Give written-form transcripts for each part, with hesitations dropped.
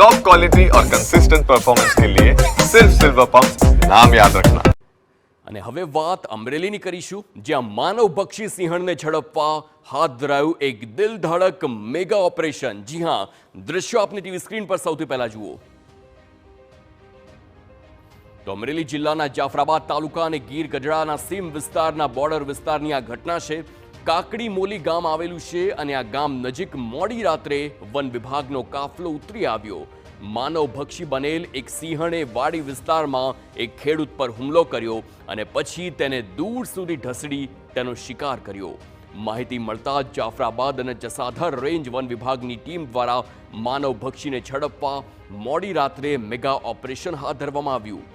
Top quality और consistent performance के लिए सिर्फ सिल्वर पंप नाम याद रखना। અને હવે વાત અમરેલીની કરીશું, જ્યાં માનવભક્ષી સિંહણને ઝડપવા હાથ ધરાયું એક દિલધડક મેગા ઓપરેશન। જી હા, દ્રશ્યો આપની ટીવી સ્ક્રીન પર સૌથી પહેલા જુઓ તો અમરેલી જિલ્લાના જાફરાબાદ તાલુકા અને ગીર ગઢડાના સીમ વિસ્તારના બોર્ડર વિસ્તારની આ ઘટના છે। કાકડી મોલી ગામ આવેલું છે અને આ ગામ નજીક મોડી રાત્રે વન વિભાગનો કાફલો ઉતરી આવ્યો। માનવભક્ષી બનેલ એક સિંહણે વાડી વિસ્તારમાં એક ખેડૂત પર હુમલો કર્યો અને પછી તેને દૂર સુધી ઢસડી તેનો શિકાર કર્યો। માહિતી મળતા જાફરાબાદ અને જસાધર રેન્જ વન વિભાગની ટીમ દ્વારા માનવભક્ષીને ઝડપવા મોડી રાત્રે મેગા ઓપરેશન હાથ ધરવામાં આવ્યું।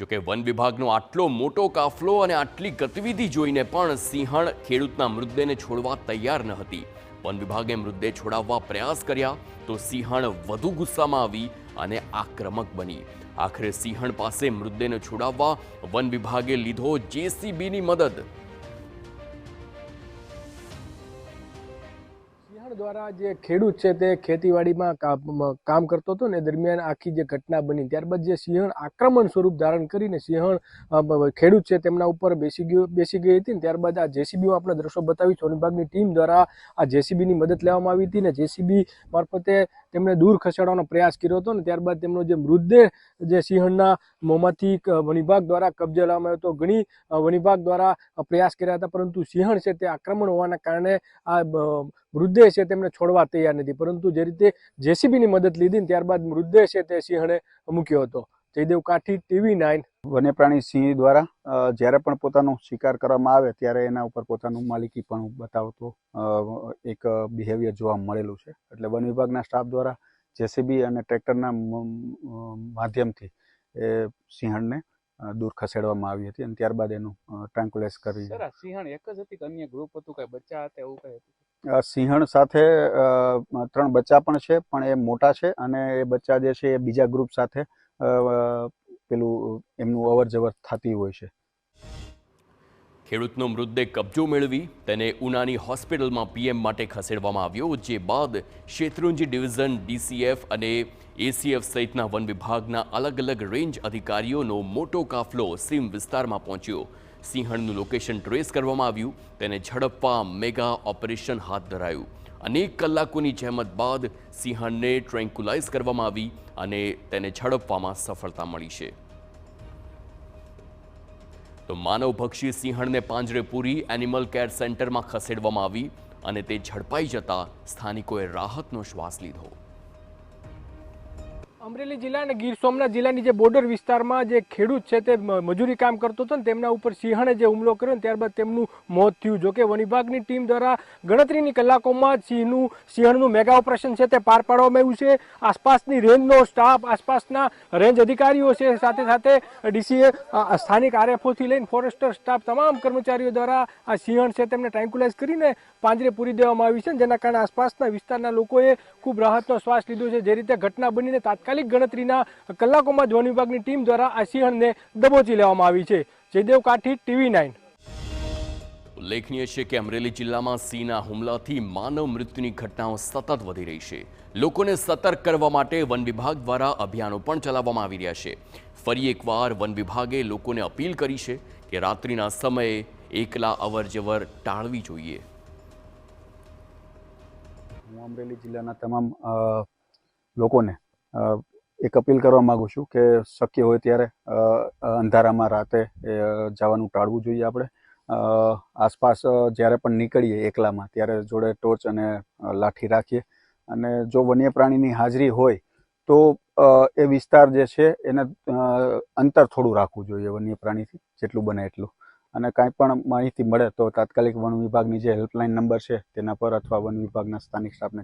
જોકે વન વિભાગનો આટલો મોટો કાફલો અને આટલી ગતિવિધિ જોઈને પણ સિંહણ ખેડૂતના મૃતદેહને છોડવા તૈયાર ન હતી। વન વિભાગે મૃતદેહ છોડાવવા પ્રયાસ કર્યા તો સિંહણ વધુ ગુસ્સામાં આવી અને આક્રમક બની। આખરે સિંહણ પાસે મૃતદેહને છોડાવવા વન વિભાગે લીધો જેસીબીની મદદ। દ્વારા જે ખેડૂત છે તે ખેતીવાડીમાં કામ કરતો હતો ને દરમિયાન આખી જે ઘટના બની ત્યારબાદ જે સિંહણ આક્રમણ સ્વરૂપ ધારણ કરીને સિંહણ ખેડૂત છે તેમના ઉપર બેસી ગઈ હતી ને ત્યારબાદ આ જેસીબીમાં આપણે દ્રશ્યો બતાવી વન વિભાગની ટીમ દ્વારા આ જેસીબીની મદદ લેવામાં આવી હતી ને જેસીબી મારફતે તેમને દૂર ખસેડવાનો પ્રયાસ કર્યો હતો ને ત્યારબાદ તેમનો જે મૃતદેહ જે સિંહણના મોંમાંથી વન વિભાગ દ્વારા કબજે લેવામાં આવ્યો હતો। ઘણી વન વિભાગ દ્વારા પ્રયાસ કર્યા હતા પરંતુ સિંહણ છે તે આક્રમણ હોવાના કારણે આ મૃતદેહ છે તેમને છોડવા તૈયાર નથી, પરંતુ જે રીતે જેસીબીની મદદ લીધી ત્યારબાદ મૃતદેહ છે તે સિંહણે મૂક્યો હતો। જયદેવ કાઠી, TV9। વન્યપ્રાણી સિંહ દ્વારા જ્યારે પણ પોતાનો શિકાર કરવામાં આવે ત્યારે એના ઉપર પોતાનું માલિકી પણ બતાવતો એક બિહેવિયર જોવા મળેલું છે। એટલે વન વિભાગના સ્ટાફ દ્વારા જેસીબી અને ટ્રેક્ટરના માધ્યમથી એ સિંહણને દૂર ખસેડવામાં આવી હતી અને ત્યારબાદ એનું ટ્રાન્કુલાઇઝ કરી। સિંહણ એક જ હતી કે અન્ય ગ્રુપ હતું, કઈ બચ્ચા હતા એવું કઈ હતું? સિંહણ સાથે 3 બચ્ચા પણ છે, પણ એ મોટા છે અને એ બચ્ચા જે છે એ બીજા ગ્રુપ સાથે પેલું એમનું અવર જવર થતી હોય છે। ખેડૂતનો મૃતદેહ કબજો મેળવી તેને ઉનાની હોસ્પિટલમાં પીએમ માટે ખસેડવામાં આવ્યો, જે બાદ શેત્રુંજી ડિવિઝન, DCF અને ACF સહિતના વન વિભાગના અલગ અલગ રેન્જ અધિકારીઓનો મોટો કાફલો સીમ વિસ્તારમાં પહોંચ્યો। સિંહણનું લોકેશન ટ્રેસ કરવામાં આવ્યું, તેને ઝડપવા મેગા ઓપરેશન હાથ ધરાયું। અનેક કલાકોની જહેમત બાદ સિંહણને ટ્રેન્કુલાઇઝ કરવામાં આવી અને તેને ઝડપવામાં સફળતા મળી છે। તો માનવભક્ષી સિંહણને પાંજરે પૂરી એનિમલ કેર સેન્ટરમાં ખસેડવામાં આવી અને તે ઝડપાઈ જતા સ્થાનિકોએ રાહતનો શ્વાસ લીધો। અમરેલી જિલ્લા અને ગીર સોમનાથ જિલ્લાની જે બોર્ડર વિસ્તારમાં જે ખેડૂત છે તે મજૂરી કામ કરતો હતો ને તેમના ઉપર સિંહણે જે હુમલો કર્યો ને ત્યારબાદ તેમનું મોત થયું। જોકે વન વિભાગની ટીમ દ્વારા ગણતરીની કલાકોમાં સિંહણનું મેગા ઓપરેશન છે તે પાર પાડવામાં આવ્યું છે। આસપાસની રેન્જનો સ્ટાફ, આસપાસના રેન્જ અધિકારીઓ છે, સાથે સાથે DCA, સ્થાનિક RFOથી લઈને ફોરેસ્ટર સ્ટાફ, તમામ કર્મચારીઓ દ્વારા આ સિંહણ છે તેમને ટ્રાન્કુલાઇઝ કરીને પાંજરે પૂરી દેવામાં આવી છે, જેના કારણે આસપાસના વિસ્તારના લોકોએ ખૂબ રાહતનો શ્વાસ લીધો છે। જે રીતે ઘટના બનીને તાત્કાલિક ગણતરીના કલાકોમાં જ વન વિભાગની ટીમ દ્વારા આ સિંહણને દબોચી લેવામાં આવી છે। જયદેવ કાઠી, TV9। ઉલ્લેખનીય છે કે અમરેલી જિલ્લામાં સિંહના હુમલાથી માનવ મૃત્યુની ઘટનાઓ સતત વધી રહી છે। લોકોને સતર્ક કરવા માટે વન વિભાગ દ્વારા અભિયાનો પણ ચલાવવામાં આવી રહ્યા છે। ફરી એકવાર વન વિભાગે લોકોને અપીલ કરી છે કે રાત્રિના સમયે એકલા અવરજવર ટાળવી જોઈએ। હું અમરેલી જિલ્લાના તમામ લોકોને એક અપીલ કરવા માંગુ છું કે શક્ય હોય ત્યારે અંધારામાં રાતે જવાનું ટાળવું જોઈએ। આપણે આસપાસ જ્યારે પણ નીકળીએ એકલામાં ત્યારે જોડે ટોર્ચ અને લાઠી રાખીએ અને જો વન્ય પ્રાણીની હાજરી હોય તો એ વિસ્તાર જે છે એને અંતર થોડું રાખવું જોઈએ વન્ય પ્રાણીથી જેટલું બને એટલું। અને કાંઈ પણ માહિતી મળે તો તાત્કાલિક વન વિભાગની જે હેલ્પલાઇન નંબર છે તેના પર અથવા વન વિભાગના સ્થાનિક સ્ટાફને